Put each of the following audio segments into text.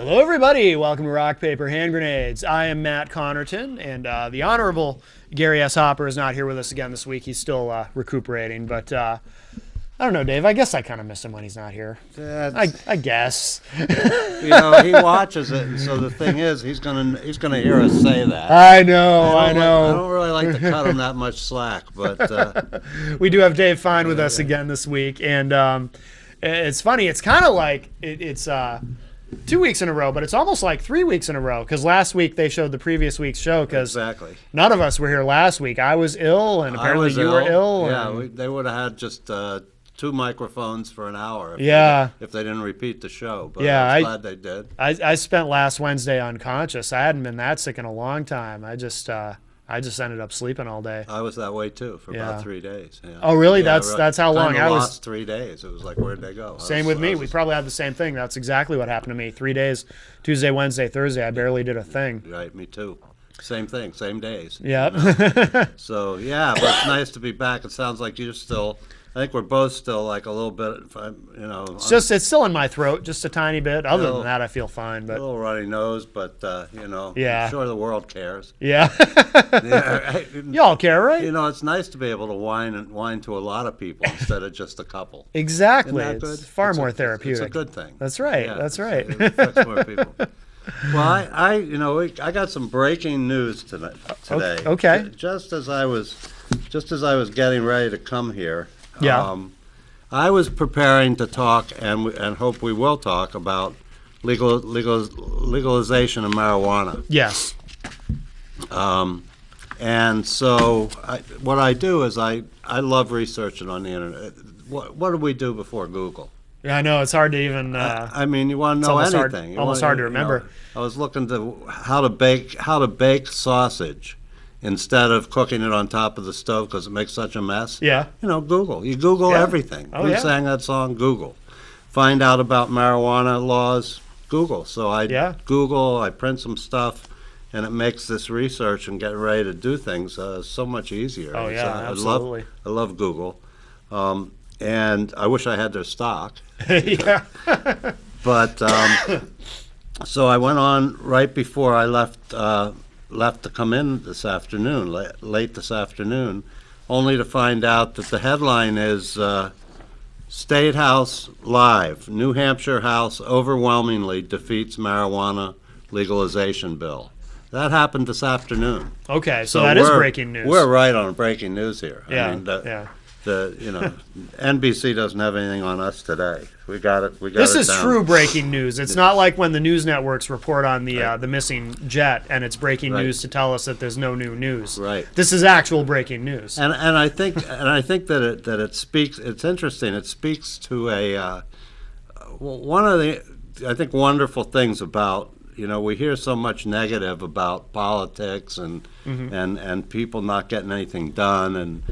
Hello, everybody. Welcome to Rock, Paper, Hand Grenades. I am Matt Connarton, and the Honorable Gary S. Hopper is not here with us again this week. He's still recuperating, but I don't know, Dave. I guess I kind of miss him when he's not here. I guess. He watches it, and so the thing is, he's gonna hear us say that. I know. I don't really like to cut him that much slack, but we do have Dave Fine with us again this week, and it's funny. It's kind of like it's 2 weeks in a row, but it's almost like 3 weeks in a row because last week they showed the previous week's show because none of us were here last week. I was ill, and apparently you were ill. Yeah, they would have had just two microphones for an hour if they didn't repeat the show. But yeah, I was glad they did. I spent last Wednesday unconscious. I hadn't been that sick in a long time. I just ended up sleeping all day. I was that way too for about 3 days. Yeah. Oh, really? Yeah, that's how long I was. Lost 3 days. It was like, where'd they go? Same with me. We probably had the same thing. That's exactly what happened to me. 3 days, Tuesday, Wednesday, Thursday. I barely did a thing. Right, me too. Same thing, same days. Yeah. So yeah, but it's nice to be back. It sounds like you're still. I think we're both still like a little bit, It's still in my throat, just a tiny bit. Other than that, I feel fine. But a little runny nose, but I'm sure the world cares. Yeah. Y'all care, right? It's nice to be able to whine to a lot of people instead of just a couple. Exactly. Isn't that good? It's far more therapeutic. It's a good thing. That's right. Yeah, that's right. It affects more people. Well, I got some breaking news today. Okay. Just as I was getting ready to come here. Yeah. I was preparing to talk, and hope we will talk about legalization of marijuana. Yes. And so what I do is I love researching on the internet. What do we do before Google? Yeah, I know it's hard to even. You want to know anything. Almost hard to remember. I was looking to how to bake sausage instead of cooking it on top of the stove because it makes such a mess. Yeah. Google. You Google everything. Who sang that song? Google. Find out about marijuana laws? Google. So I Google, I print some stuff, and it makes this research and getting ready to do things so much easier. Oh, yeah, absolutely. I love Google. And I wish I had their stock. Yeah. But so I went on right before I left to come in this afternoon, late this afternoon, only to find out that the headline is State House Live. New Hampshire House overwhelmingly defeats marijuana legalization bill. That happened this afternoon. Okay, so that is breaking news. We're right on breaking news here. Yeah, I mean, NBC doesn't have anything on us today. We got it. This is true breaking news. It's not like when the news networks report on the missing jet, and it's breaking news to tell us that there's no new news. Right. This is actual breaking news. And I think that it speaks. It's interesting. It speaks to one of the wonderful things about. We hear so much negative about politics and people not getting anything done, and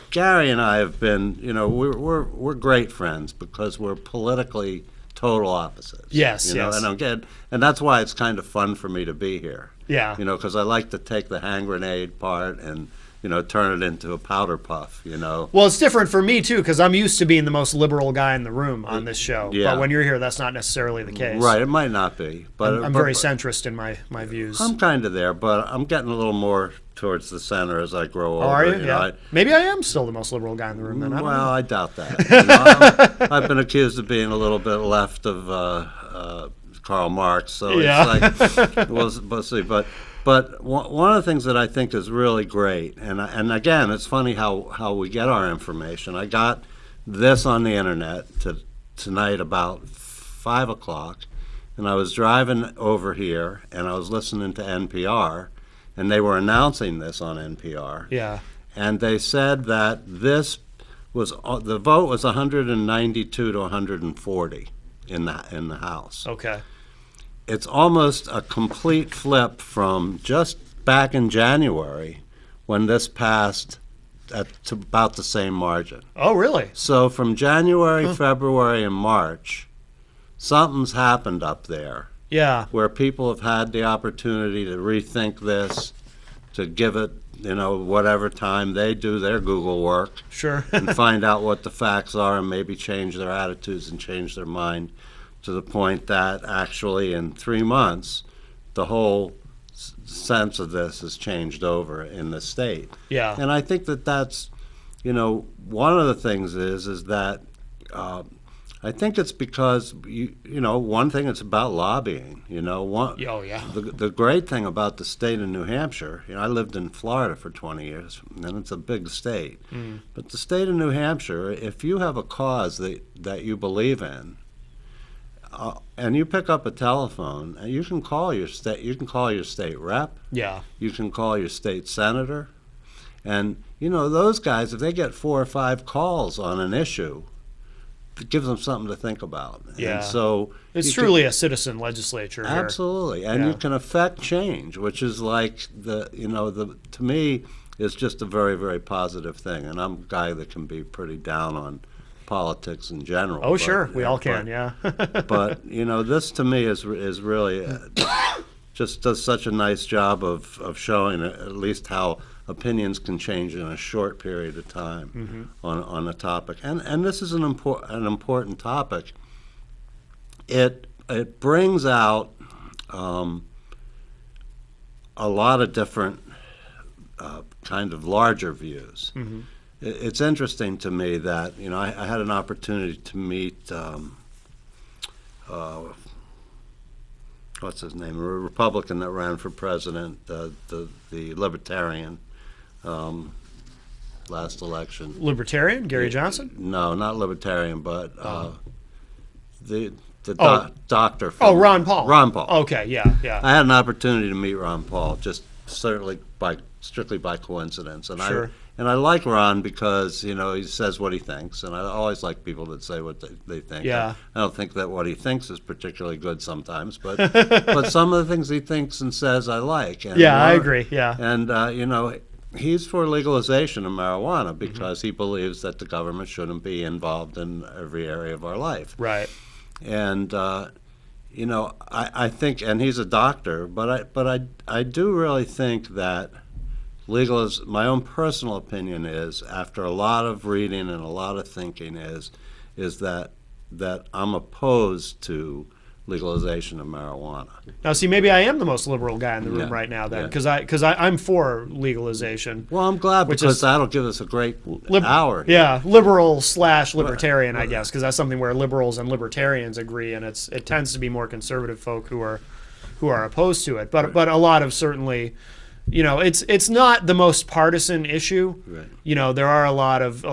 Gary and I have been, we're great friends because we're politically total opposites. Yes, and that's why it's kind of fun for me to be here. Yeah, because I like to take the hand grenade part and turn it into a powder puff, Well, it's different for me, too, because I'm used to being the most liberal guy in the room on this show. Yeah. But when you're here, that's not necessarily the case. Right, it might not be. But I'm very centrist in my views. I'm kind of there, but I'm getting a little more towards the center as I grow older. Oh, are you? Yeah. Maybe I am still the most liberal guy in the room, then. I doubt that. I've been accused of being a little bit left of Karl Marx, so it's like, we'll see. But one of the things that I think is really great, and again, it's funny how we get our information. I got this on the internet tonight about 5 o'clock, and I was driving over here, and I was listening to NPR, and they were announcing this on NPR. Yeah. And they said that the vote was 192 to 140 in the House. Okay. It's almost a complete flip from just back in January when this passed to about the same margin. Oh, really? So from January, February, and March, something's happened up there. Yeah. Where people have had the opportunity to rethink this, to give it, whatever time they do their Google work. Sure. And find out what the facts are and maybe change their attitudes and change their mind. to the point that actually in 3 months, the whole sense of this has changed over in the state. Yeah. And I think that that's, one of the things is that I think it's because, one thing, it's about lobbying. Oh, yeah. The great thing about the state of New Hampshire, I lived in Florida for 20 years, and it's a big state. But the state of New Hampshire, if you have a cause that you believe in, and you pick up a telephone, and you can call your state rep. Yeah. You can call your state senator, and those guys, if they get 4 or 5 calls on an issue, it gives them something to think about. Yeah. And so it's truly a citizen legislature here. Absolutely, and you can affect change, which is like to me is just a very, very positive thing. And I'm a guy that can be pretty down on politics in general. Oh, sure, we all can, yeah. But this to me is really just does such a nice job of showing at least how opinions can change in a short period of time on a topic. And this is an important topic. It brings out a lot of different kind of larger views. It's interesting to me that I had an opportunity to meet what's his name, a Republican that ran for president, the Libertarian, last election. Libertarian, Gary Johnson? No, not Libertarian, but the doctor. Ron Paul. Ron Paul. Okay, yeah. I had an opportunity to meet Ron Paul, just certainly strictly by coincidence, and Sure. I like Ron because he says what he thinks, and I always like people that say what they think. Yeah. I don't think that what he thinks is particularly good sometimes, but but some of the things he thinks and says I like. And I agree. Yeah. And he's for legalization of marijuana because he believes that the government shouldn't be involved in every area of our life. Right. And I think, and he's a doctor, but I do really think that my own personal opinion is, after a lot of reading and a lot of thinking, is that I'm opposed to legalization of marijuana. Now, see, maybe I am the most liberal guy in the room right now, then, because I'm for legalization. Well, I'm glad, because that'll give us a great hour. Yeah, liberal/libertarian, I guess, because that's something where liberals and libertarians agree, and it tends to be more conservative folk who are opposed to it. But a lot of certainly. It's not the most partisan issue. Right. There are a lot of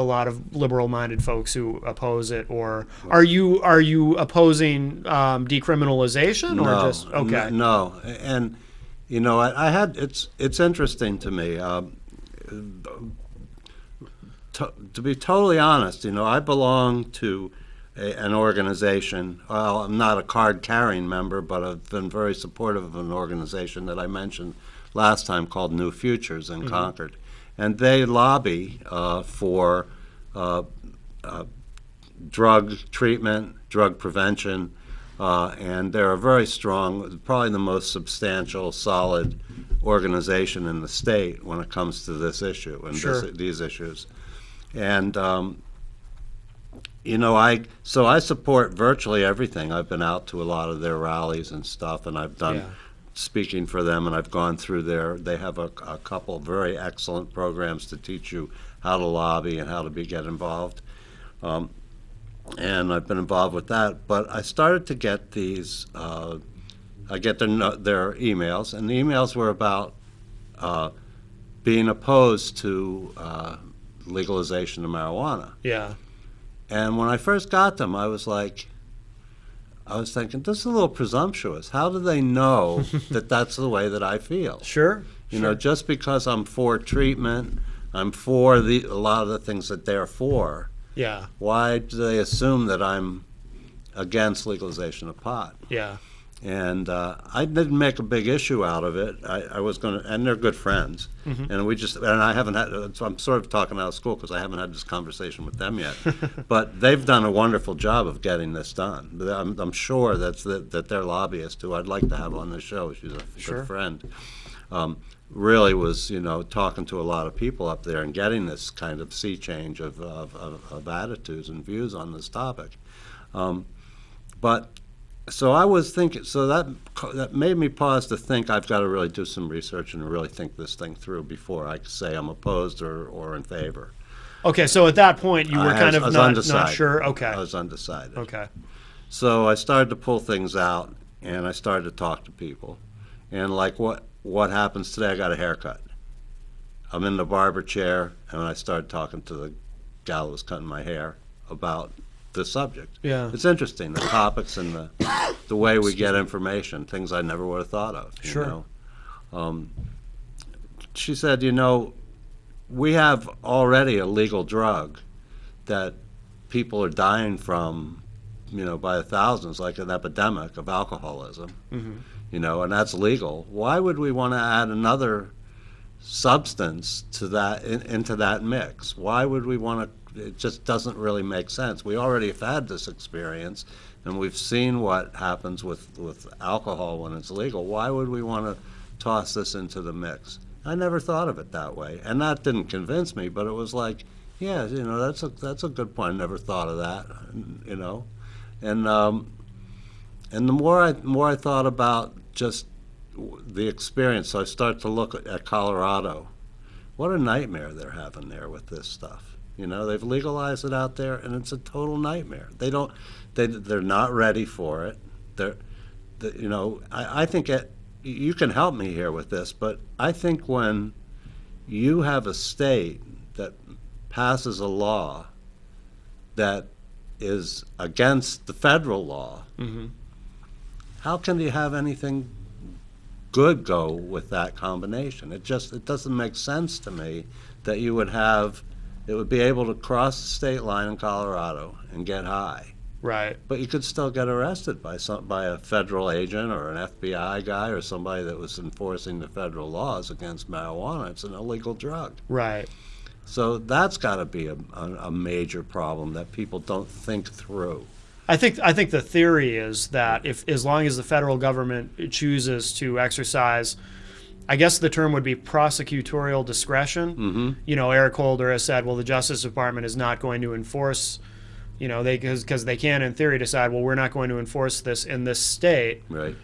liberal-minded folks who oppose it. Or are you opposing decriminalization, or just okay? No, and I had it's interesting to me. To be totally honest, I belong to an organization. Well, I'm not a card-carrying member, but I've been very supportive of an organization that I mentioned last time called New Futures in Concord, and they lobby for drug treatment, drug prevention, and they're a very strong, probably the most substantial, solid organization in the state when it comes to this issue and these issues. And I support virtually everything. I've been out to a lot of their rallies and stuff, and I've done speaking for them, and I've gone through they have a couple very excellent programs to teach you how to lobby and how to get involved. And I've been involved with that, but I started to get these, I get their emails, and the emails were about being opposed to legalization of marijuana. Yeah. And when I first got them, I was thinking, this is a little presumptuous. How do they know that that's the way that I feel? Sure. Just because I'm for treatment, I'm for a lot of the things that they're for. Yeah. Why do they assume that I'm against legalization of pot? Yeah. And I didn't make a big issue out of it. I was going to, and they're good friends. And I haven't had, so I'm sort of talking out of school because I haven't had this conversation with them yet. But they've done a wonderful job of getting this done. I'm sure that their lobbyist, who I'd like to have on the show, she's a good friend, really was, talking to a lot of people up there and getting this kind of sea change of attitudes and views on this topic. But So I was thinking, so that made me pause to think I've got to really do some research and really think this thing through before I say I'm opposed or in favor. Okay, so at that point you were kind of I was not undecided. sure. Okay. I was undecided. Okay. So I started to pull things out, and I started to talk to people. And like what happens today, I got a haircut. I'm in the barber chair, and I started talking to the gal who was cutting my hair about the subject. Yeah. It's interesting, the topics and the way we get information, things I never would have thought of. Sure. She said, we have already a legal drug that people are dying from, by the thousands, like an epidemic of alcoholism, and that's legal. Why would we want to add another substance to that into that mix? Why would we want to? It just doesn't really make sense. We already have had this experience, and we've seen what happens with alcohol when it's legal. Why would we want to toss this into the mix? I never thought of it that way, and that didn't convince me. But it was like, yeah, that's a good point. I never thought of that, and the more I thought about just the experience, so I start to look at Colorado. What a nightmare they're having there with this stuff. They've legalized it out there, and it's a total nightmare. They're not ready for it. I think you can help me here with this, but I think when you have a state that passes a law that is against the federal law, how can you have anything good go with that combination? It doesn't make sense to me that it would be able to cross the state line in Colorado and get high. Right. But you could still get arrested by a federal agent or an FBI guy or somebody that was enforcing the federal laws against marijuana. It's an illegal drug. Right. So that's got to be a major problem that people don't think through. I think the theory is that as long as the federal government chooses to exercise, I guess the term would be prosecutorial discretion. Eric Holder has said, well, the Justice Department is not going to enforce, because they can, in theory, decide, well, we're not going to enforce this in this state. Right.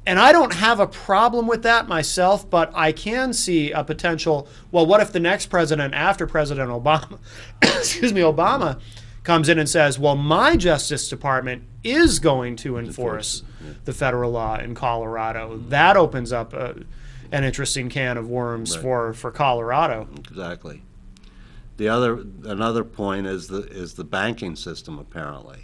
And I don't have a problem with that myself, but I can see a potential, well, what if the next president after President Obama, Obama comes in and says, well, my Justice Department is going to enforce the federal law in Colorado. That opens up an interesting can of worms for Colorado. Exactly. Another point is the banking system, apparently.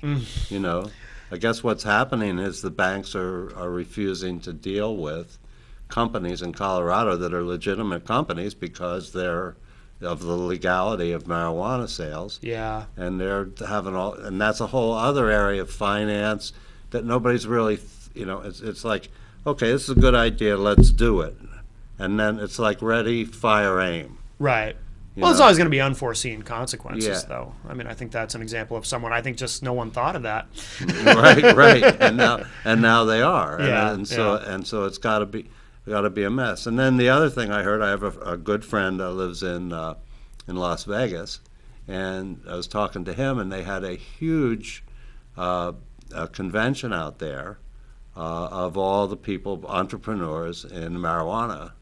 I guess what's happening is the banks are refusing to deal with companies in Colorado that are legitimate companies because they're of the legality of marijuana sales. Yeah. And they're having and that's a whole other area of finance that nobody's really, it's like, okay, this is a good idea, let's do it. And then it's like ready, fire, aim. Right. Well, there's always going to be unforeseen consequences, though. I mean, I think that's an example of someone. I think just no one thought of that. right. And now they are. Yeah. And so it's got to be a mess. And then the other thing I heard, I have a good friend that lives in Las Vegas, and I was talking to him, and they had a huge convention out there of all the people, entrepreneurs in marijuana.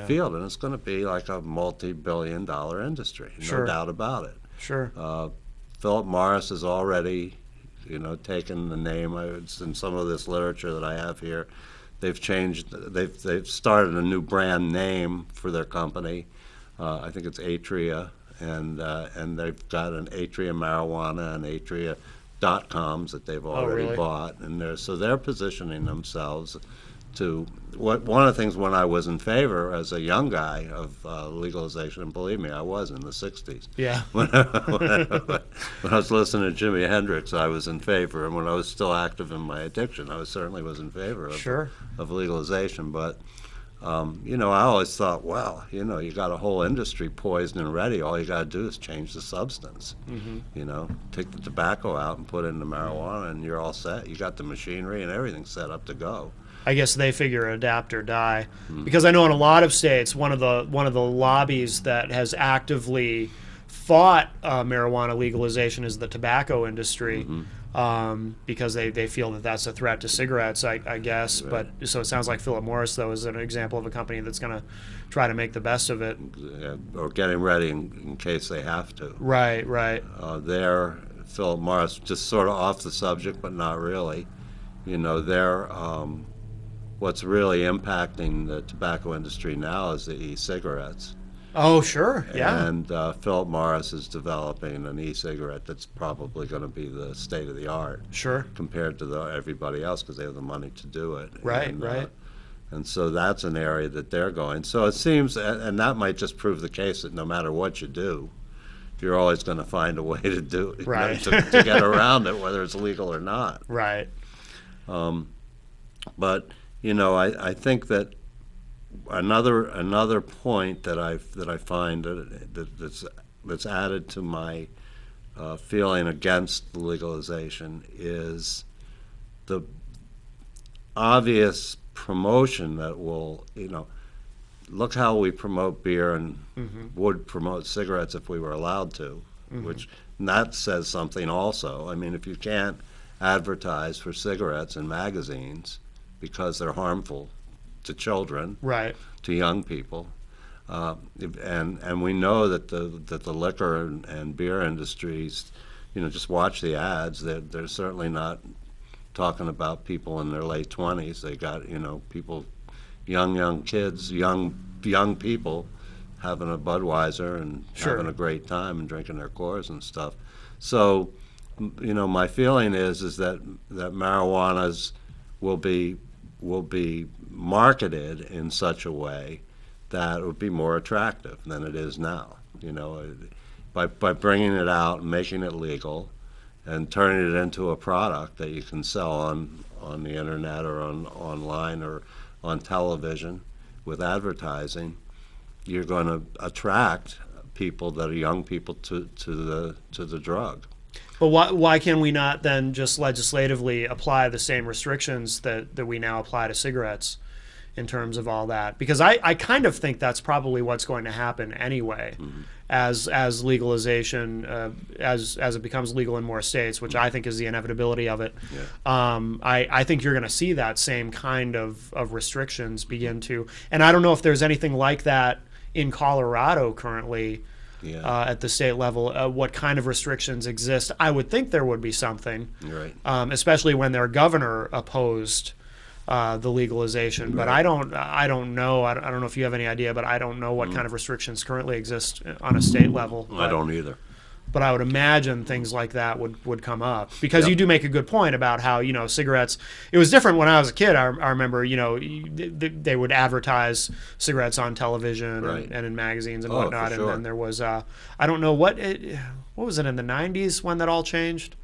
Field, and it's going to be like a multi-billion-dollar industry, no doubt about it. Sure. Philip Morris has already, taken the name. It's in some of this literature that I have here. They've started a new brand name for their company. I think it's Atria, and they've got an Atria Marijuana and Atria.coms that they've already bought, and they're positioning themselves to one of the things when I was in favor as a young guy of legalization, and believe me, I was in the 60s. Yeah. When I was listening to Jimi Hendrix, I was in favor, and when I was still active in my addiction, I certainly was in favor of legalization. But I always thought, well, you got a whole industry poised and ready. All you got to do is change the substance. Take the tobacco out and put in the marijuana, and you're all set. You got the machinery and everything set up to go. I guess they figure adapt or die, because I know in a lot of states, one of the lobbies that has actively fought marijuana legalization is the tobacco industry. because they feel that that's a threat to cigarettes, I guess. Right. But so it sounds like Philip Morris, though, is an example of a company that's going to try to make the best of it. Or getting ready in case they have to. Right, right. They're Philip Morris, just sort of off the subject, but not really. They're what's really impacting the tobacco industry now is the e-cigarettes. Oh, sure, yeah. And Philip Morris is developing an e-cigarette that's probably going to be the state of the art. Sure. Compared to everybody else, because they have the money to do it. Right, right. And so that's an area that they're going. So it seems, and that might just prove the case that no matter what you do, you're always going to find a way to do it, right. to get around it, whether it's legal or not. Right. But I think that another point that I find that's added to my feeling against the legalization is the obvious promotion that will, look how we promote beer and would promote cigarettes if we were allowed to, and that says something also. I mean, if you can't advertise for cigarettes in magazines because they're harmful to children, right, to young people, and we know that the liquor and beer industries, just watch the ads. They're certainly not talking about people in their late 20s. They got people, young kids, young people having a Budweiser and sure. having a great time and drinking their Coors and stuff. So, my feeling is that marijuana's will be marketed in such a way that it would be more attractive than it is now. By bringing it out and making it legal and turning it into a product that you can sell on the internet or online or on television with advertising, you're going to attract people that are young people to the drug. But why can we not then just legislatively apply the same restrictions that we now apply to cigarettes in terms of all that? Because I kind of think that's probably what's going to happen anyway, as legalization, as it becomes legal in more states, which I think is the inevitability of it. Yeah. I think you're going to see that same kind of restrictions begin to, and I don't know if there's anything like that in Colorado currently. Yeah. At the state level, what kind of restrictions exist? I would think there would be something, right. Especially when their governor opposed the legalization. Right. But I don't know. I don't know if you have any idea, but I don't know what kind of restrictions currently exist on a state level. I don't either. But I would imagine things like that would come up, because you do make a good point about how cigarettes. It was different when I was a kid. I remember they would advertise cigarettes on television right. and in magazines and whatnot. For sure. And then there was I don't know what was it in the 90s when that all changed.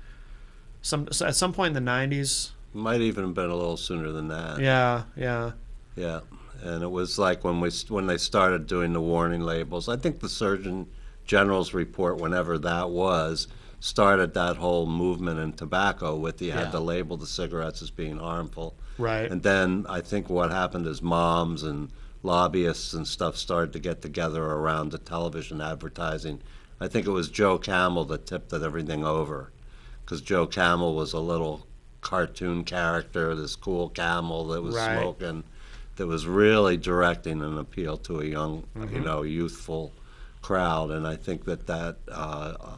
At some point in the 90s. Might even have been a little sooner than that. Yeah. Yeah, and it was like when they started doing the warning labels. I think the Surgeon General's report, whenever that was, started that whole movement in tobacco with you had to label the cigarettes as being harmful. Right. And then I think what happened is moms and lobbyists and stuff started to get together around the television advertising. I think it was Joe Camel that tipped everything over, because Joe Camel was a little cartoon character, this cool camel that was smoking, that was really directing an appeal to a young, youthful crowd. And I think that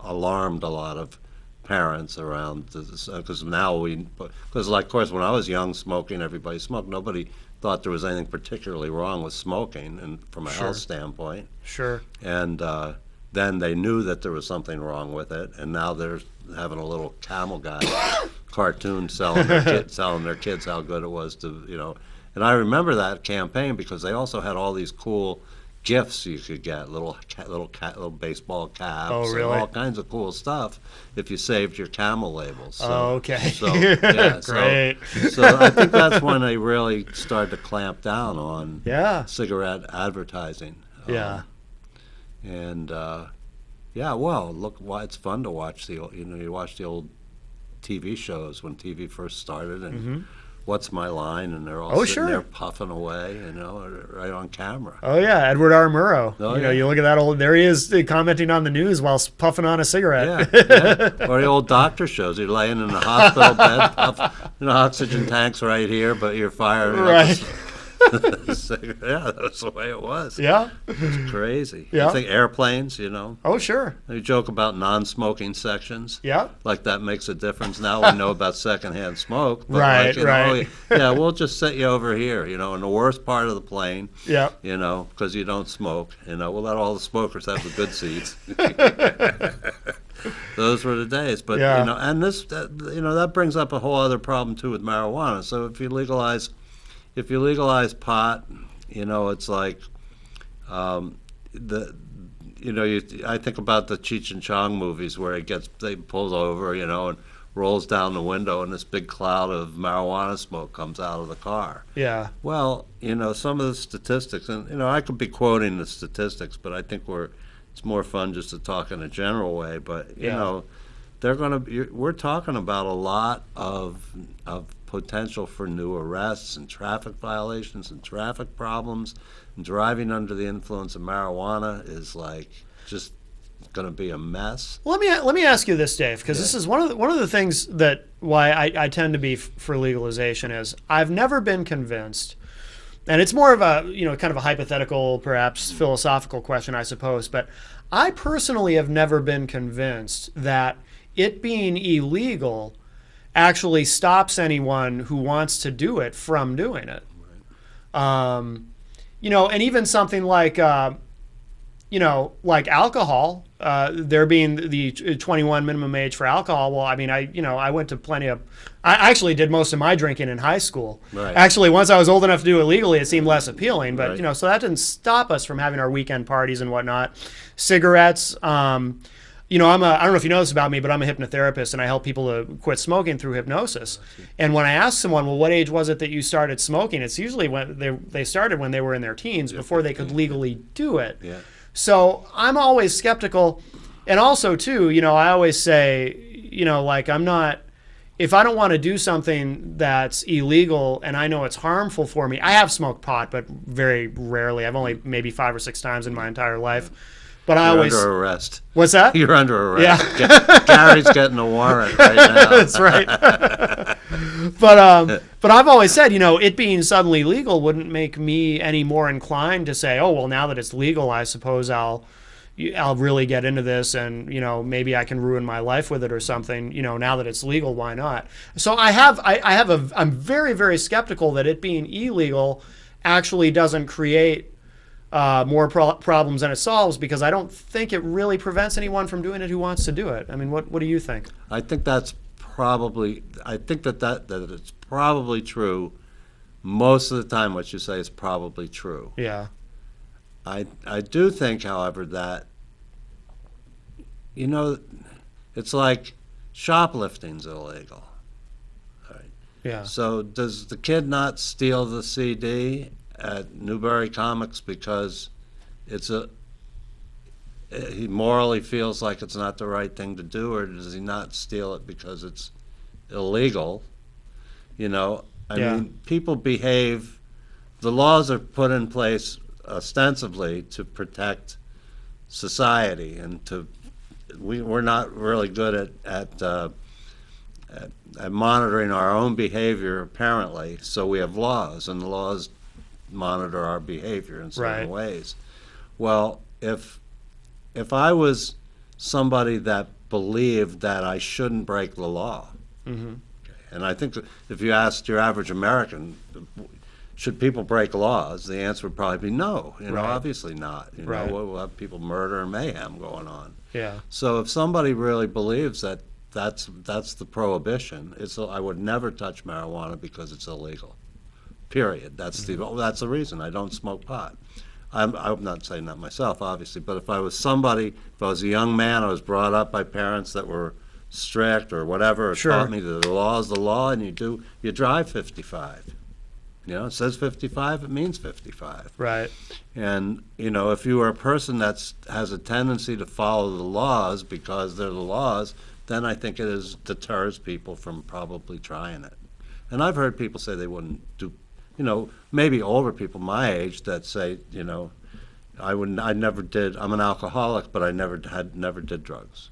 alarmed a lot of parents around this, because now of course when I was young, smoking, everybody smoked. Nobody thought there was anything particularly wrong with smoking, and from a health standpoint. Sure. And then they knew that there was something wrong with it, and now they're having a little camel guy cartoon selling their kids how good it was to. And I remember that campaign because they also had all these cool gifts you could get, little baseball caps, and all kinds of cool stuff if you saved your camel labels. So, okay. So, yeah, Great. So I think that's when they really started to clamp down on cigarette advertising. Yeah. And well, look, it's fun to watch you watch the old TV shows when TV first started, and What's My Line, and they're all Oh, sitting sure. there puffing away, right on camera. Oh yeah, Edward R. Murrow. Oh, You know, yeah. you look at that old. There he is commenting on the news while puffing on a cigarette. Yeah. Or the old doctor shows. You're laying in the hospital bed, oxygen tanks right here, but you're firing Right. up cigarette. Yeah, that's the way it was. Yeah. It's crazy. Yeah. You think airplanes, Oh sure. You joke about non-smoking sections. Yeah. Like that makes a difference. Now we know about secondhand smoke. But Right, like, right. Yeah, we'll just set you over here, in the worst part of the plane, Yeah. because you don't smoke. We'll let all the smokers have the good seats. Those were the days. But, Yeah. and that brings up a whole other problem, too, with marijuana. So if you legalize pot, it's like I think about the Cheech and Chong movies where they pulls over, and rolls down the window, and this big cloud of marijuana smoke comes out of the car. Yeah. Well, some of the statistics, and I could be quoting the statistics, but I think it's more fun just to talk in a general way. But we're talking about a lot of potential for new arrests and traffic violations and traffic problems. And driving under the influence of marijuana is like just going to be a mess. Well, let me ask you this, Dave, because this is one of the things that why I tend to be for legalization is I've never been convinced, and it's more of a kind of a hypothetical, perhaps philosophical question, I suppose, but I personally have never been convinced that it being illegal actually stops anyone who wants to do it from doing it. Right. And even something like like alcohol, there being the 21 minimum age for alcohol. Well, I mean, I went to I actually did most of my drinking in high school. Right. Actually, once I was old enough to do it legally, it seemed less appealing. But, Right. So that didn't stop us from having our weekend parties and whatnot. Cigarettes, I don't know if you know this about me, but I'm a hypnotherapist and I help people to quit smoking through hypnosis. And when I ask someone, well, what age was it that you started smoking? It's usually when they started when they were in their teens, before they could legally do it. Yeah. So I'm always skeptical. And also, too, I always say, if I don't want to do something that's illegal and I know it's harmful for me, I have smoked pot, but very rarely. I've only maybe 5 or 6 times in my entire life. But You're I always under arrest. What's that? You're under arrest. Yeah. Gary's getting a warrant right now. That's right. But I've always said, it being suddenly legal wouldn't make me any more inclined to say, oh, well, now that it's legal, I suppose I'll really get into this and, maybe I can ruin my life with it or something. Now that it's legal, why not? So I'm very, very skeptical that it being illegal actually doesn't create more problems than it solves, because I don't think it really prevents anyone from doing it who wants to do it. I mean, what do you think? I think that it's probably true. Most of the time what you say is probably true. Yeah. I do think, however, that, it's like shoplifting's illegal. All right. Yeah. So does the kid not steal the CD at Newbury Comics because he morally feels like it's not the right thing to do, or does he not steal it because it's illegal? I mean, people behave. The laws are put in place ostensibly to protect society, and we're not really good at monitoring our own behavior, apparently. So we have laws, and the laws monitor our behavior in certain ways. Well, if I was somebody that believed that I shouldn't break the law, and I think that if you asked your average American, should people break laws, the answer would probably be no. Obviously not. We'll have people murder and mayhem going on. Yeah. So if somebody really believes that that's the prohibition, I would never touch marijuana because it's illegal. Period. That's the reason I don't smoke pot. I'm not saying that myself, obviously, but if I was a young man, I was brought up by parents that were strict or whatever, taught me that the law is the law, and you drive 55. It says 55, it means 55. Right. And, if you are a person that has a tendency to follow the laws because they're the laws, then I think deters people from probably trying it. And I've heard people say they wouldn't do, maybe older people my age that say, I never did, I'm an alcoholic, but I never did drugs.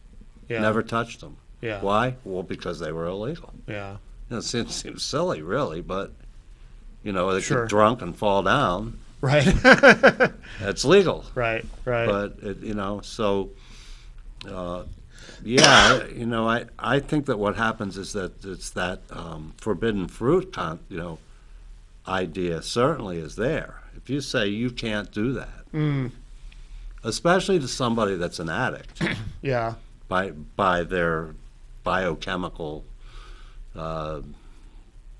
Yeah. Never touched them. Yeah. Why? Well, because they were illegal. Yeah. It seems silly, really, but, they Sure. get drunk and fall down. Right. It's legal. Right. But, so, yeah, I think that what happens is that it's that forbidden fruit, idea certainly is there. If you say you can't do that, especially to somebody that's an addict, Yeah. by their biochemical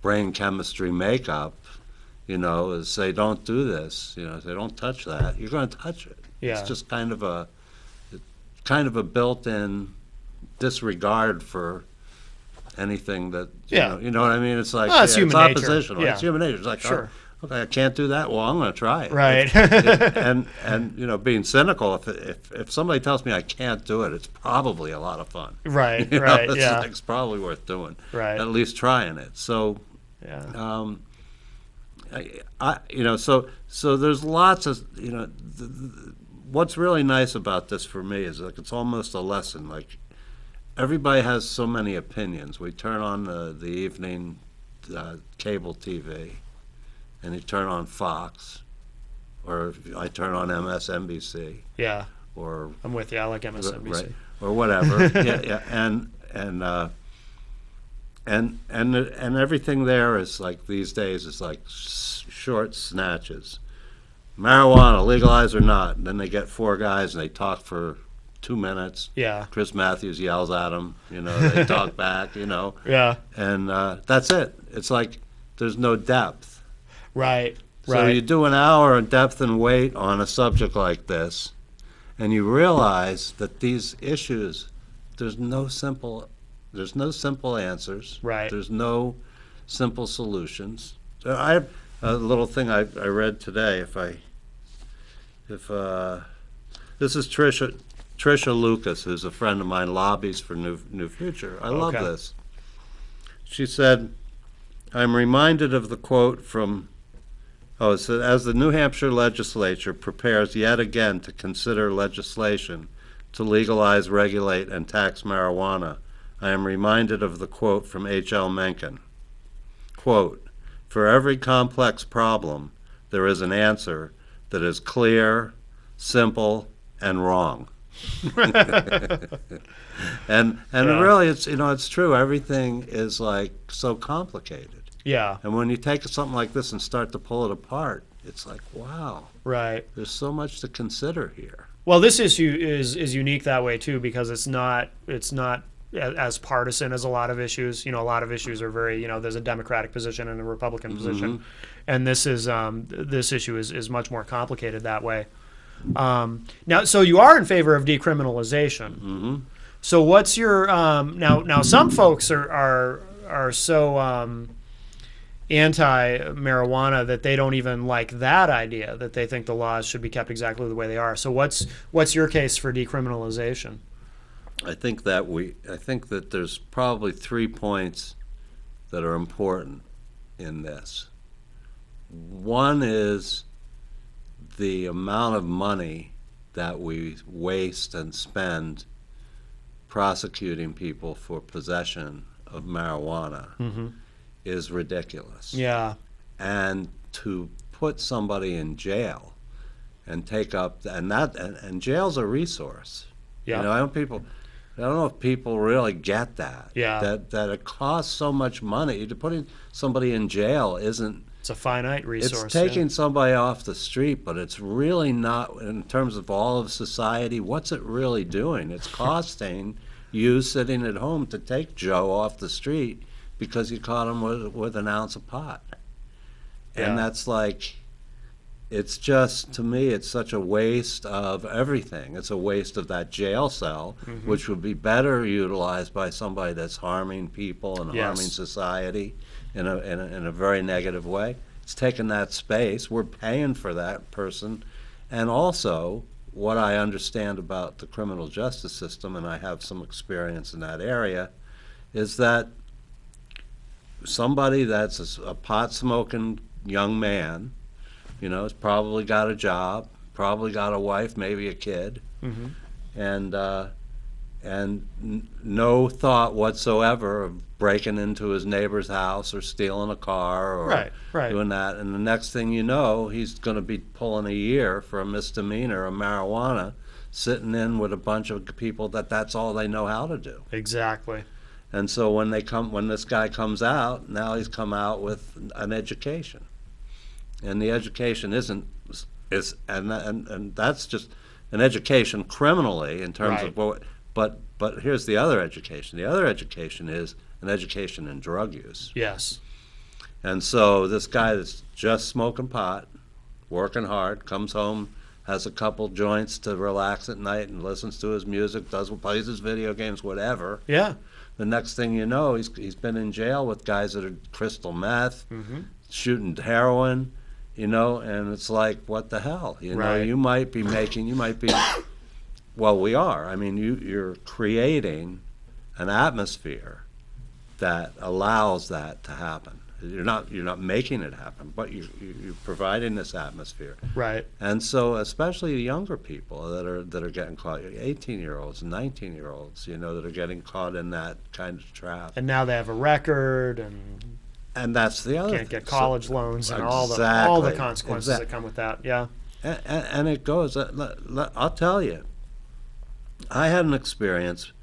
brain chemistry makeup, is say don't do this, say don't touch that, you're going to touch it. Yeah. It's just kind of a built-in disregard for anything that you know what I mean. It's like Well, it's human nature. oppositional. Yeah. It's human nature. It's like, Sure. okay, I can't do that. Well, I'm going to try it. Right. And being cynical, if somebody tells me I can't do it, it's probably a lot of fun. Right. You know, Right. it's Yeah. like, it's probably worth doing. Right. At least trying it. So. Yeah. So there's lots of, what's really nice about this for me is like it's almost a lesson. Like everybody has so many opinions. We turn on the evening cable TV, and you turn on Fox, or I turn on MSNBC, Yeah. or I'm with you. I like MSNBC. right, or whatever. Yeah, and everything there is like these days is like short snatches. Marijuana, legalized or not. And then they get four guys and they talk for 2 minutes. Yeah. Chris Matthews yells at them. They talk back. Yeah. And that's it. It's like there's no depth. Right. So you do an hour in depth and weight on a subject like this, and you realize that these issues, there's no simple answers. Right. There's no simple solutions. So I have a little thing I read today. This is Trisha Lucas, who's a friend of mine, lobbies for New Future. I love this. She said, "I'm reminded of the quote from." It said, as the New Hampshire legislature prepares yet again to consider legislation to legalize, regulate, and tax marijuana, I am reminded of the quote from H.L. Mencken. Quote, for every complex problem, there is an answer that is clear, simple, and wrong. and really, it's true. Everything is like so complicated. Yeah. And when you take something like this and start to pull it apart, it's like, wow. Right. There's so much to consider here. Well, this issue is unique that way too, because it's not as partisan as a lot of issues. A lot of issues are very, there's a Democratic position and a Republican position, and this issue is much more complicated that way. Now, so you are in favor of decriminalization. So what's your now? Some folks are so anti-marijuana that they don't even like that idea, that they think the laws should be kept exactly the way they are. So what's your case for decriminalization? I think that there's probably 3 points that are important in this. One is the amount of money that we waste and spend prosecuting people for possession of marijuana is ridiculous. Yeah. And to put somebody in jail and take up and jail's a resource. Yeah. I don't know if people really get that. Yeah. That it costs so much money. To putting somebody in jail isn't. It's a finite resource. It's taking somebody off the street, but it's really not, in terms of all of society, what's it really doing? It's costing you sitting at home to take Joe off the street because you caught him with an ounce of pot. Yeah. And that's like, it's just, to me, it's such a waste of everything. It's a waste of that jail cell, which would be better utilized by somebody that's harming people and harming society in a very negative way. It's taking that space. We're paying for that person. And also, what I understand about the criminal justice system, and I have some experience in that area, is that somebody that's a pot-smoking young man, has probably got a job, probably got a wife, maybe a kid, and no thought whatsoever of breaking into his neighbor's house or stealing a car or doing that. And the next thing you know, he's going to be pulling a year for a misdemeanor of marijuana, sitting in with a bunch of people that's all they know how to do. Exactly. And so when this guy comes out, now he's come out with an education, and the education and that's just an education criminally in terms of what. But here's the other education. The other education is an education in drug use. Yes. And so this guy that's just smoking pot, working hard, comes home, has a couple joints to relax at night, and listens to his music, plays his video games, whatever. Yeah. The next thing you know, he's been in jail with guys that are crystal meth, shooting heroin, and it's like, what the hell? You might be, well, we are. I mean, you're creating an atmosphere that allows that to happen. You're not making it happen, but you're providing this atmosphere. Right. And so, especially the younger people that are getting caught, 18-year-olds, 19-year-olds, that are getting caught in that kind of trap. And now they have a record, and that's the other. Can't get college loans and all the consequences that come with that. Yeah. And it goes. I'll tell you, I had an experience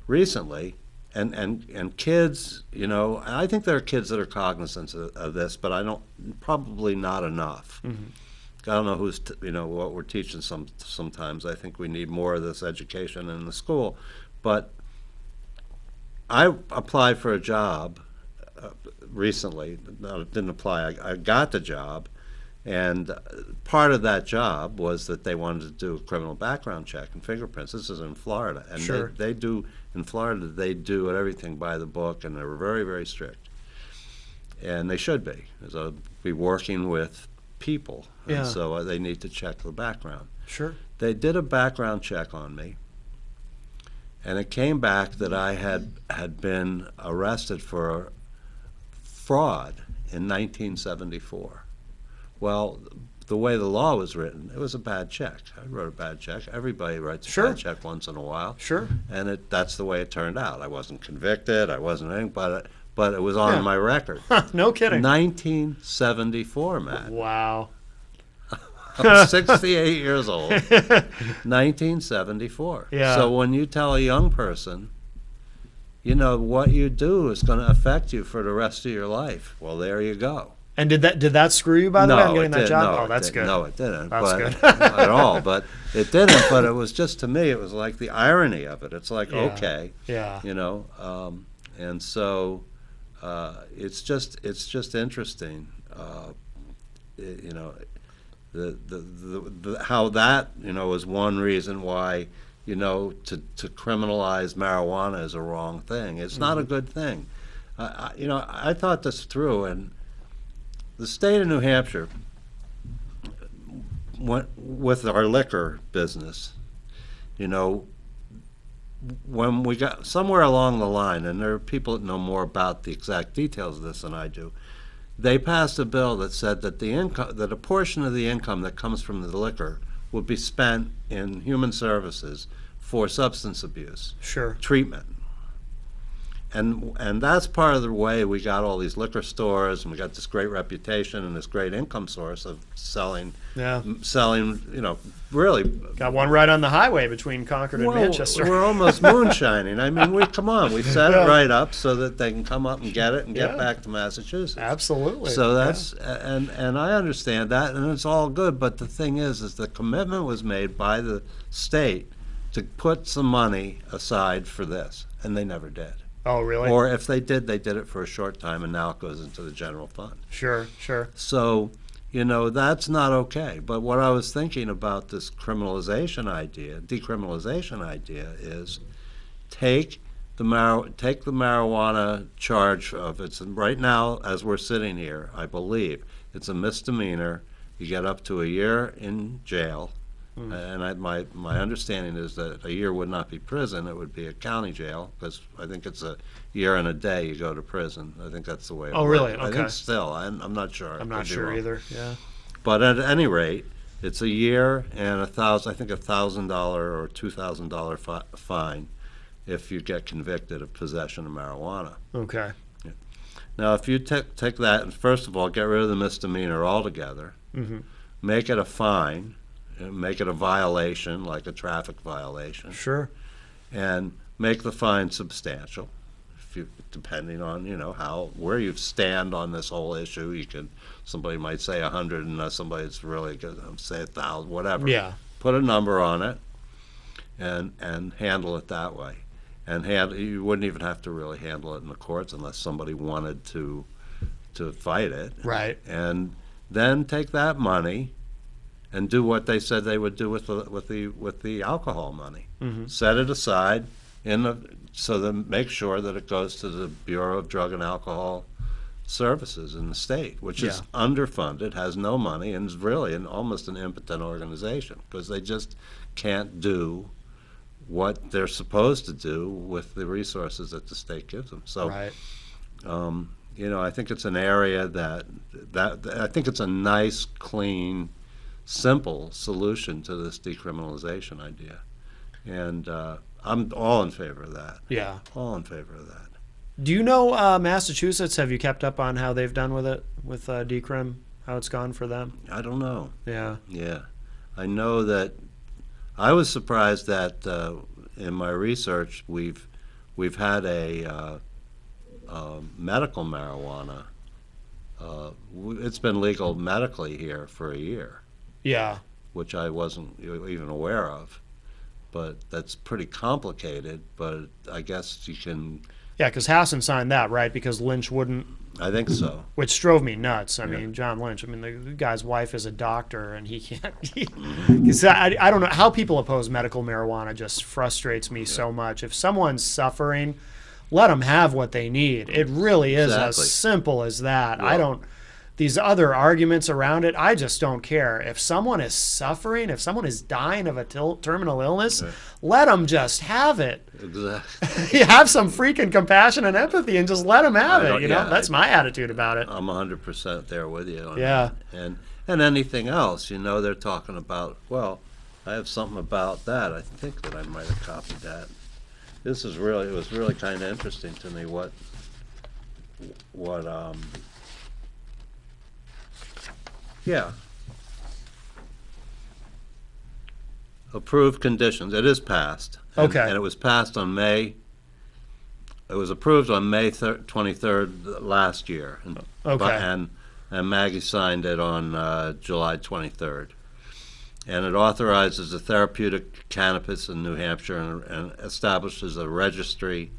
recently. And kids, I think there are kids that are cognizant of this, but probably not enough. I don't know what we're teaching sometimes. I think we need more of this education in the school. But I applied for a job recently. No, didn't apply. I got the job, and part of that job was that they wanted to do a criminal background check and fingerprints. This is in Florida, and they do. In Florida, they do everything by the book, and they're very, very strict. And they should be, because I'll be working with people, and so they need to check the background. Sure. They did a background check on me, and it came back that I had been arrested for fraud in 1974. Well, the way the law was written, it was a bad check. I wrote a bad check. Everybody writes a bad check once in a while. Sure. And that's the way it turned out. I wasn't convicted. I wasn't anything, but it was on my record. No kidding. 1974, Matt. Wow. I'm 68 years old. 1974. Yeah. So when you tell a young person, what you do is going to affect you for the rest of your life, well, there you go. And did that screw you, by the way, on getting that job? No, oh, that's good. No, it didn't. That's good. At all. But it didn't. But it was just, to me, it was like the irony of it. It's like, okay. Yeah. And so it's just interesting. How that is one reason why to criminalize marijuana is a wrong thing. It's not a good thing. I thought this through, and the state of New Hampshire, with our liquor business, when we got somewhere along the line, and there are people that know more about the exact details of this than I do, they passed a bill that said that that a portion of the income that comes from the liquor would be spent in human services for substance abuse treatment. And that's part of the way we got all these liquor stores, and we got this great reputation and this great income source of selling, really. Got one right on the highway between Concord and Manchester. We're almost moonshining. I mean, we set it right up so that they can come up and get it and get back to Massachusetts. Absolutely. So that's, and I understand that, and it's all good, but the thing is the commitment was made by the state to put some money aside for this, and they never did. Oh, really? Or if they did it for a short time, and now it goes into the general fund. Sure. So, that's not okay. But what I was thinking about this decriminalization idea is take the marijuana charge of it's right now, as we're sitting here, I believe, it's a misdemeanor. You get up to a year in jail, And my understanding is that a year would not be prison; it would be a county jail, because I think it's a year and a day you go to prison. I think that's the way it works. Really? I Okay. think still. I'm not sure. I'm not sure either. Yeah. But at any rate, it's a year and $1,000 or $2,000 fine if you get convicted of possession of marijuana. Okay. Now, if you take that and first of all get rid of the misdemeanor altogether, make it a fine, make it a violation like a traffic violation, Sure. and make the fine substantial. Depending on where you stand on this whole issue, somebody might say 100, and somebody's really going to say 1,000, whatever. Yeah. Put a number on it, and handle it that way. And you wouldn't even have to really handle it in the courts unless somebody wanted to fight it. Right. And then take that money and do what they said they would do with the alcohol money. Set it aside so then make sure that it goes to the Bureau of Drug and Alcohol Services in the state, which is underfunded, has no money, and is really almost an impotent organization because they just can't do what they're supposed to do with the resources that the state gives them. So, Right. I think it's an area that I think it's a nice, clean, simple solution to this decriminalization idea, and I'm all in favor of that. Yeah. All in favor of that. Do you know Massachusetts? Have you kept up on how they've done with it, with decrim, how it's gone for them? I don't know. Yeah. Yeah, I know that. I was surprised that in my research we've had a medical marijuana. It's been legal medically here for a year, Yeah. which I wasn't even aware of. But that's pretty complicated. But I guess you can. Yeah, because Hassan signed that, right? Because Lynch wouldn't, I think so. which drove me nuts. I Yeah. mean, John Lynch, the guy's wife is a doctor, and he can't. I don't know how people oppose medical marijuana. Just frustrates me so much. If someone's suffering, let them have what they need. It really is Exactly. as simple as that. Yeah. I don't. These other arguments around it, I just don't care. If someone is suffering, if someone is dying of a terminal illness, let them just have it. Exactly. You have some freaking compassion and empathy and just let them have I it. don't- You know, yeah, that's my attitude about it. I'm 100% there with you on Yeah. that. And anything else, they're talking about, well, I have something about that. I think that I might have copied that. It was really kind of interesting to me what approved conditions. It is passed. Okay. And it was passed on it was approved on May 23rd last year. Okay. And Maggie signed it on July 23rd. And it authorizes the therapeutic cannabis in New Hampshire and establishes a registry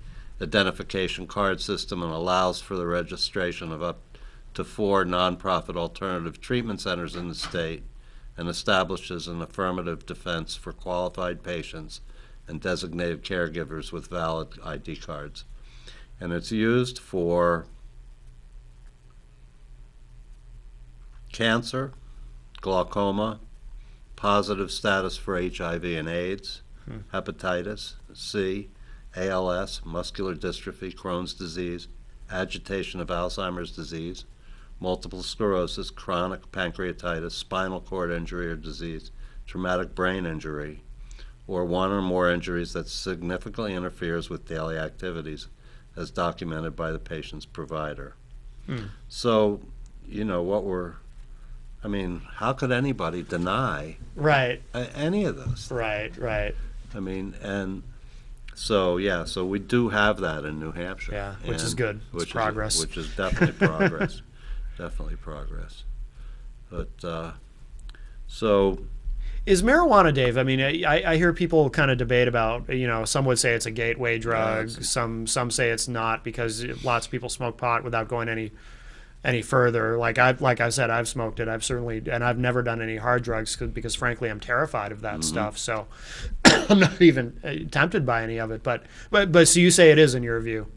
identification card system and allows for the registration of up to 4 nonprofit alternative treatment centers in the state and establishes an affirmative defense for qualified patients and designated caregivers with valid ID cards. And it's used for cancer, glaucoma, positive status for HIV and AIDS, hepatitis C, ALS, muscular dystrophy, Crohn's disease, agitation of Alzheimer's disease, multiple sclerosis, chronic pancreatitis, spinal cord injury or disease, traumatic brain injury, or one or more injuries that significantly interferes with daily activities as documented by the patient's provider. So, how could anybody deny Right. any of those? Right. So we do have that in New Hampshire. Yeah, which is good. It's progress. Which is definitely progress. Definitely progress. But so. Is marijuana, Dave? I mean, I hear people kind of debate about, some would say it's a gateway drug. Some say it's not because lots of people smoke pot without going any further. Like I said, I've smoked it. I've never done any hard drugs because frankly, I'm terrified of that stuff. So I'm not even tempted by any of it. But so you say it is in your view?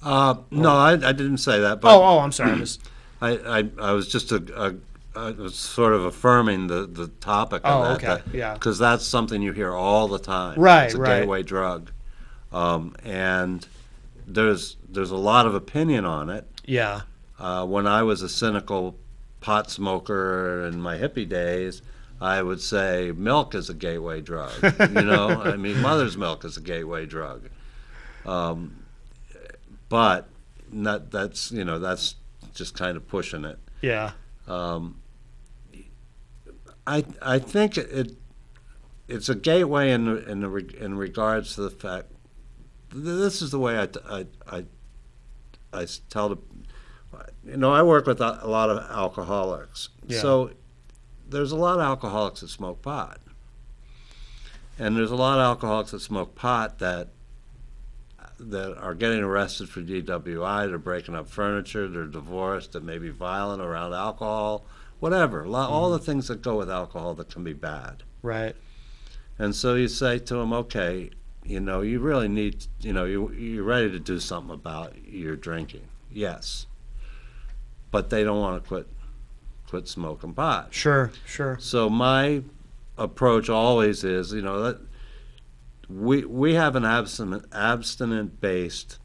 No, I didn't say that. But Oh, I'm sorry. I was just was sort of affirming the topic of Oh, that. okay, yeah. Because that's something you hear all the time. Right, It's a right. gateway drug. And there's a lot of opinion on it. Yeah. When I was a cynical pot smoker in my hippie days, I would say milk is a gateway drug. I mean, mother's milk is a gateway drug. But that's just kind of pushing it. Yeah. I think it's a gateway in regards to the fact. This is the way I tell the. I work with a lot of alcoholics. Yeah. So there's a lot of alcoholics that smoke pot, and there's a lot of alcoholics that smoke pot that are getting arrested for DWI. They're breaking up furniture. They're divorced. They may be violent around alcohol. Whatever, all the things that go with alcohol that can be bad. Right. And so you say to them, okay, you really need, you're ready to do something about your drinking. Yes. But they don't want to quit smoking pot. Sure. So my approach always is, that we have an abstinent-based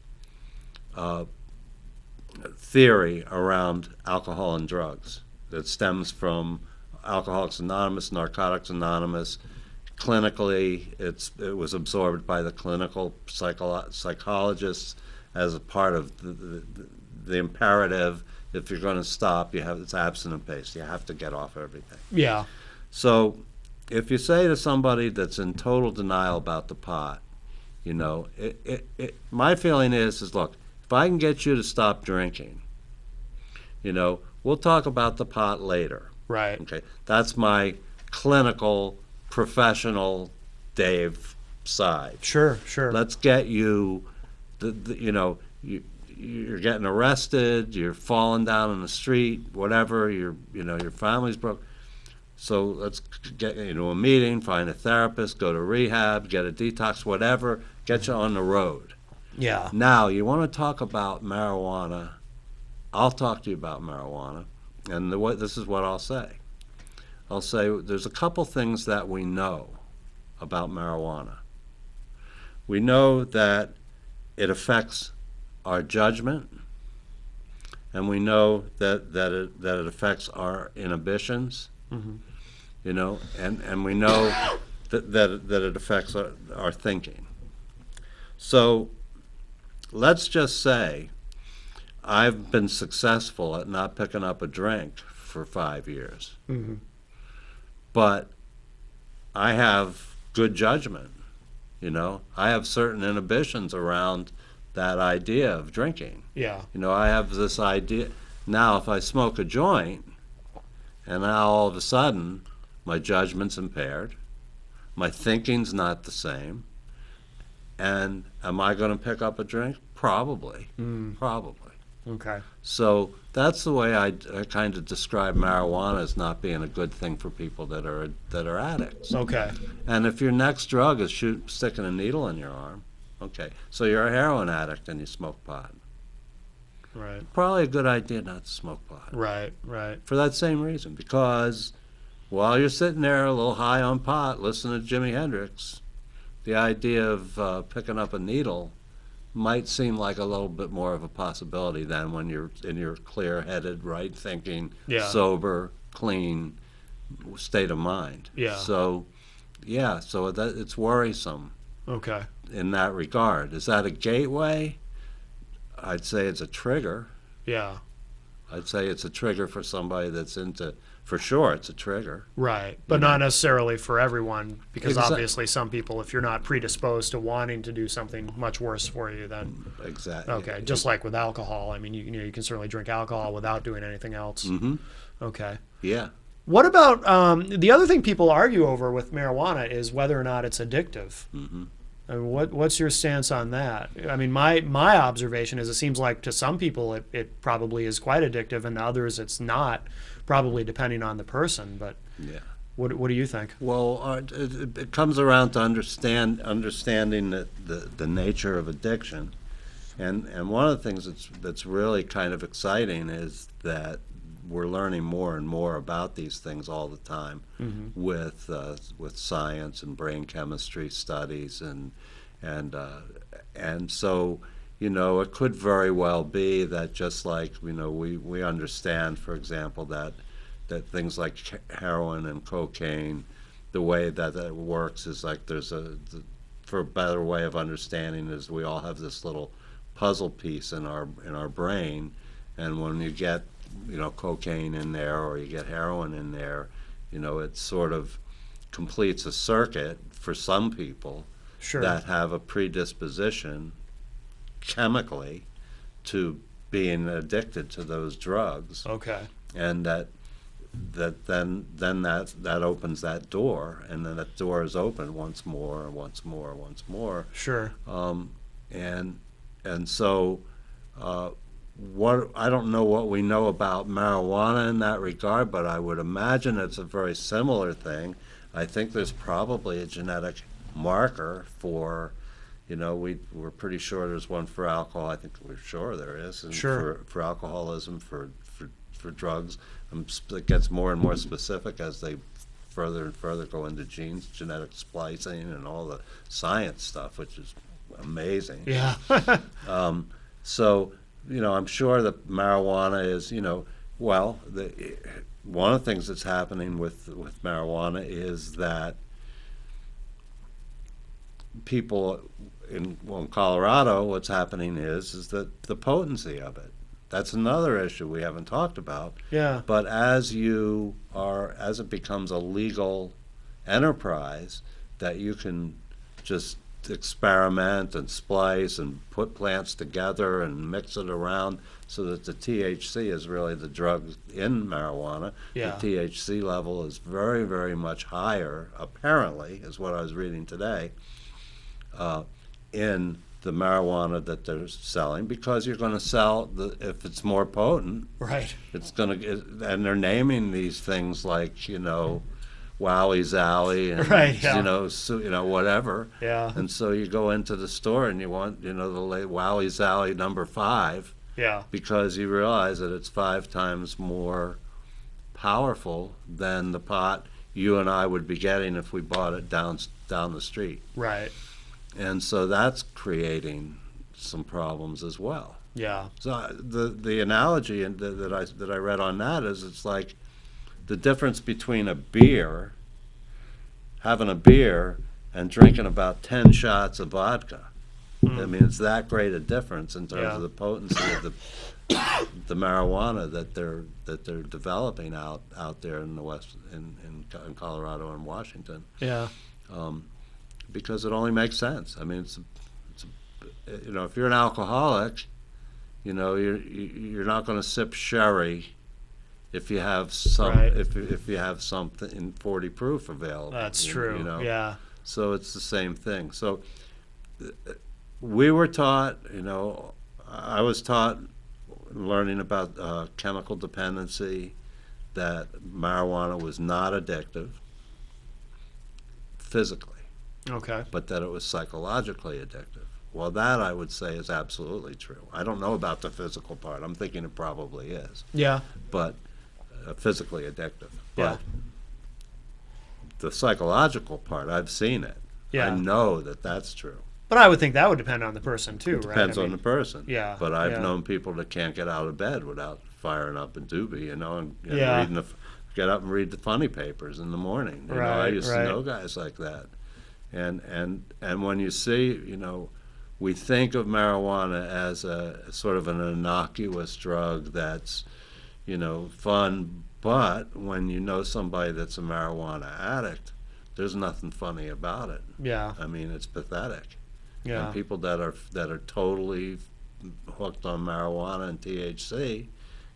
theory around alcohol and drugs that stems from Alcoholics Anonymous, Narcotics Anonymous. Clinically, it was absorbed by the clinical psychologists as a part of the imperative. If you're going to stop, it's abstinent-based. You have to get off everything. Yeah. So if you say to somebody that's in total denial about the pot, my feeling is look, if I can get you to stop drinking, we'll talk about the pot later. Right. Okay, that's my clinical, professional Dave side. Sure. Let's get you, you're getting arrested, you're falling down in the street, whatever. Your family's broke. So let's get a meeting, find a therapist, go to rehab, get a detox, whatever. Get you on the road. Yeah. Now you want to talk about marijuana. I'll talk to you about marijuana, and this is what I'll say. I'll say there's a couple things that we know about marijuana. We know that it affects our judgment, and we know that it affects our inhibitions, and we know that it affects our thinking. So let's just say I've been successful at not picking up a drink for 5 years. But I have good judgment. I have certain inhibitions around that idea of drinking. Yeah. I have this idea. Now, if I smoke a joint, and now all of a sudden my judgment's impaired, my thinking's not the same, and am I going to pick up a drink? Probably. Probably. Okay. So that's the way I kind of describe marijuana as not being a good thing for people that are addicts. Okay. And if your next drug is sticking a needle in your arm, okay, so you're a heroin addict and you smoke pot. Right. Probably a good idea not to smoke pot. Right. For that same reason, because while you're sitting there a little high on pot, listening to Jimi Hendrix, the idea of picking up a needle might seem like a little bit more of a possibility than when you're in your clear-headed, right-thinking, sober, clean state of mind. Yeah. So it's worrisome. Okay. In that regard. Is that a gateway? I'd say it's a trigger. Yeah. I'd say it's a trigger for somebody that's into, for sure it's a trigger. Right. But not necessarily for everyone, because obviously some people, if you're not predisposed to wanting to do something much worse for you, then. Exactly. Okay. Just like with alcohol. I mean, you can certainly drink alcohol without doing anything else. Okay. Yeah. What about the other thing people argue over with marijuana is whether or not it's addictive. I mean, what's your stance on that? I mean, my observation is it seems like to some people it probably is quite addictive, and to others it's not, probably depending on the person. But yeah, what do you think? Well, it comes around to understanding the nature of addiction, and one of the things that's really kind of exciting is that we're learning more and more about these things all the time with science and brain chemistry studies and so it could very well be that just like we understand, for example, that things like heroin and cocaine, the way that it works is like for a better way of understanding is we all have this little puzzle piece in our brain, and when you get cocaine in there or you get heroin in there, it sort of completes a circuit for some people that have a predisposition chemically to being addicted to those drugs. Okay. And that opens that door, and then that door is open once more and once more and once more. Sure. And so what I don't know what we know about marijuana in that regard, but I would imagine it's a very similar thing. I think there's probably a genetic marker for, we're pretty sure there's one for alcohol. I think we're sure there is. And for alcoholism, for drugs, it gets more and more specific as they further and further go into genes, genetic splicing, and all the science stuff, which is amazing. Yeah. So, I'm sure that marijuana is, one of the things that's happening with marijuana is that people in Colorado, what's happening is that the potency of it. That's another issue we haven't talked about. Yeah. But as it becomes a legal enterprise that you can just experiment and splice and put plants together and mix it around so that the THC is really the drug in marijuana. Yeah. The THC level is very, very much higher, apparently, is what I was reading today, in the marijuana that they're selling, because you're going to sell if it's more potent. Right. It's going to, and they're naming these things like Wowie Zowie and right, yeah. Whatever. Yeah. And so you go into the store and you want the Wowie Zowie number 5. Yeah. Because you realize that it's 5 times more powerful than the pot you and I would be getting if we bought it down the street. Right. And so that's creating some problems as well. Yeah. So the analogy that I read on that is it's like the difference between having a beer and drinking about 10 shots of vodka. I mean, it's that great a difference in terms of the potency of the marijuana that they're developing out there in the West, in Colorado and Washington. Yeah. Because it only makes sense. I mean, it's if you're an alcoholic, you're not going to sip sherry if you have if you have something in 40 proof available. That's true. Yeah. So it's the same thing. So we were taught, I was taught learning about chemical dependency, that marijuana was not addictive physically. Okay. But that it was psychologically addictive. Well, that I would say is absolutely true. I don't know about the physical part. I'm thinking it probably is. Yeah. But physically addictive. Yeah. But the psychological part, I've seen it. Yeah. I know that that's true. But I would think that would depend on the person too, right? Depends on the person. Yeah. But I've known people that can't get out of bed without firing up a doobie, and Yeah. get up and read the funny papers in the morning. I used to know guys like that. And when you see, we think of marijuana as a sort of an innocuous drug that's, fun, but when you know somebody that's a marijuana addict, there's nothing funny about it. Yeah. I mean, it's pathetic. Yeah. And people that are totally hooked on marijuana and THC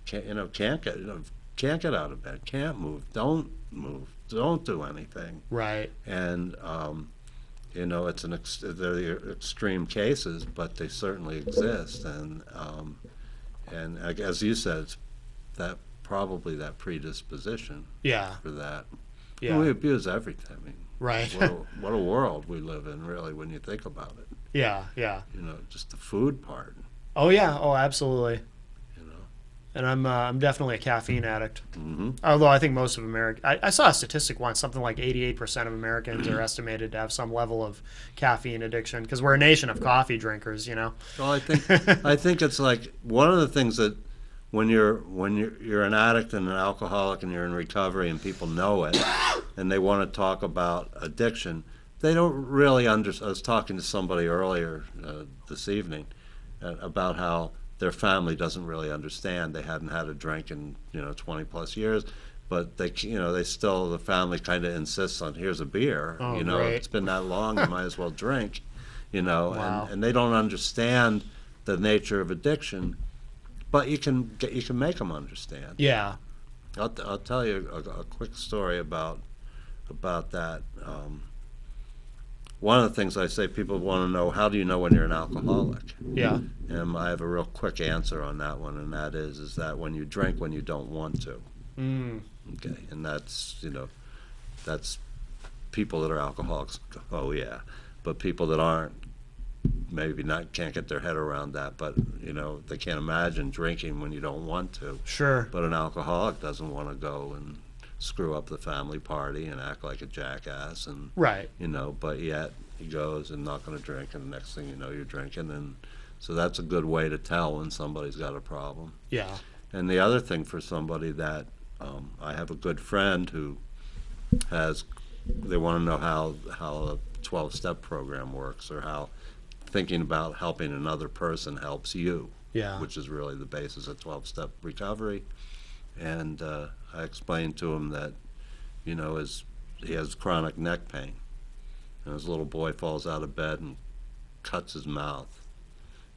can't get out of bed, can't move, don't do anything. Right. And they're the extreme cases, but they certainly exist. And as you said, it's probably that predisposition. Yeah. For that. Yeah. We abuse everything. I mean, right. what a world we live in, really, when you think about it. Yeah. Yeah. Just the food part. Oh yeah. Oh, absolutely. And I'm definitely a caffeine addict. Mm-hmm. Although I think most of America, I saw a statistic once, something like 88% of Americans are estimated to have some level of caffeine addiction because we're a nation of coffee drinkers, you know. Well, I think it's like one of the things that when you're an addict and an alcoholic and you're in recovery and people know it and they want to talk about addiction, they don't really understand. I was talking to somebody earlier this evening about how their family doesn't really understand. They hadn't had a drink in 20 plus years, but they still, the family kind of insists on, here's a beer. Oh, If it's been that long, you might as well drink. Wow. And they don't understand the nature of addiction, but you can make them understand. Yeah. I'll tell you a quick story about that. One of the things I say, people want to know, how do you know when you're an alcoholic? Yeah. And I have a real quick answer on that one, and that is that when you drink when you don't want to. Okay, and that's people that are alcoholics. Oh yeah, but people that aren't, maybe can't get their head around that. But they can't imagine drinking when you don't want to. Sure. But an alcoholic doesn't want to go and screw up the family party and act like a jackass, and Right. but yet he goes and not going to drink, and the next thing you know, you're drinking, and so that's a good way to tell when somebody's got a problem. Yeah. And the other thing for somebody that I have a good friend who they want to know how a 12-step program works, or how thinking about helping another person helps you. Yeah. Which is really the basis of 12-step recovery. And I explained to him that, he has chronic neck pain, and his little boy falls out of bed and cuts his mouth.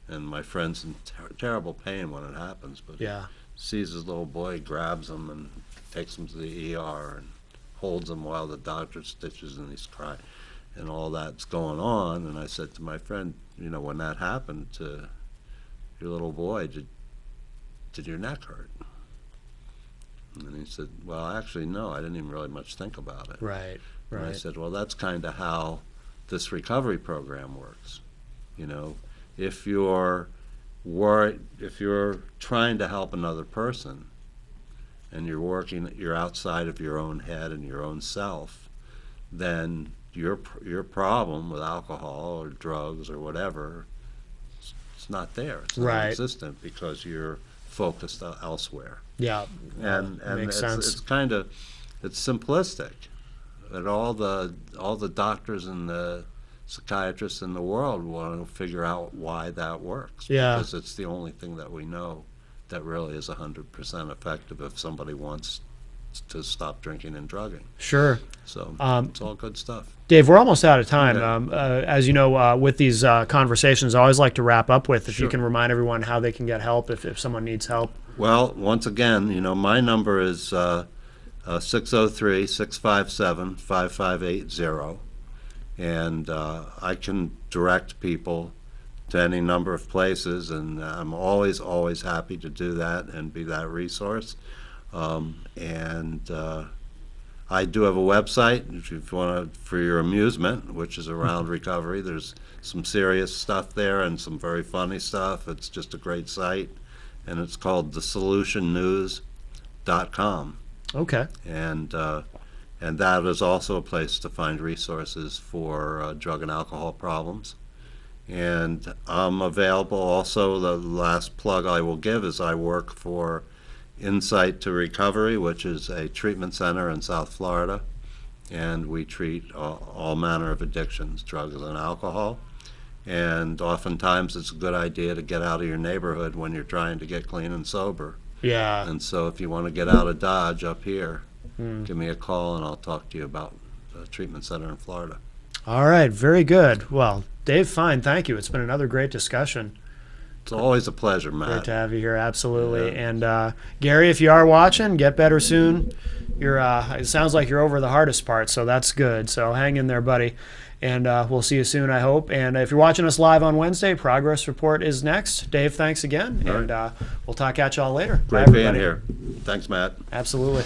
And my friend's in terrible pain when it happens, but Yeah. sees his little boy, grabs him and takes him to the ER and holds him while the doctor stitches, and he's crying, and all that's going on. And I said to my friend, when that happened to your little boy, did your neck hurt? And he said, well, actually, no, I didn't even really much think about it. Right. And I Right. said, well, that's kind of how this recovery program works. If you're trying to help another person, and you're outside of your own head and your own self, then your problem with alcohol or drugs or whatever, it's not there. It's Right. non-existent because you're focused elsewhere. Yeah. And makes sense. it's kind of, it's simplistic. And all the doctors and the psychiatrists in the world want to figure out why that works. Yeah. Because it's the only thing that we know that really is 100% effective if somebody wants to stop drinking and drugging. Sure. So it's all good stuff. Dave, we're almost out of time. Yeah. As you know, with these conversations, I always like to wrap up with, if you Sure. can remind everyone how they can get help if someone needs help. Well, once again, my number is 603-657-5580, and I can direct people to any number of places, and I'm always happy to do that and be that resource. I do have a website, if you want to, for your amusement, which is around recovery. There's some serious stuff there and some very funny stuff. It's just a great site, and it's called thesolutionnews.com. Okay. And that is also a place to find resources for drug and alcohol problems. And I'm available also. The last plug I will give is I work for Insight to Recovery, which is a treatment center in South Florida, and we treat all manner of addictions, drugs and alcohol. And oftentimes it's a good idea to get out of your neighborhood when you're trying to get clean and sober. Yeah. And so if you want to get out of Dodge up here, give me a call and I'll talk to you about the treatment center in Florida. All right. Very good. Well, Dave, fine. Thank you. It's been another great discussion. It's always a pleasure, Matt. Great to have you here. Absolutely. Yeah. And Gary, if you are watching, get better soon. You're. It sounds like you're over the hardest part, so that's good. So hang in there, buddy. And we'll see you soon, I hope. And if you're watching us live on Wednesday, Progress Report is next. Dave, thanks again. All and right. we'll talk at y'all later. Great Bye, being everybody. here. Thanks, Matt. Absolutely.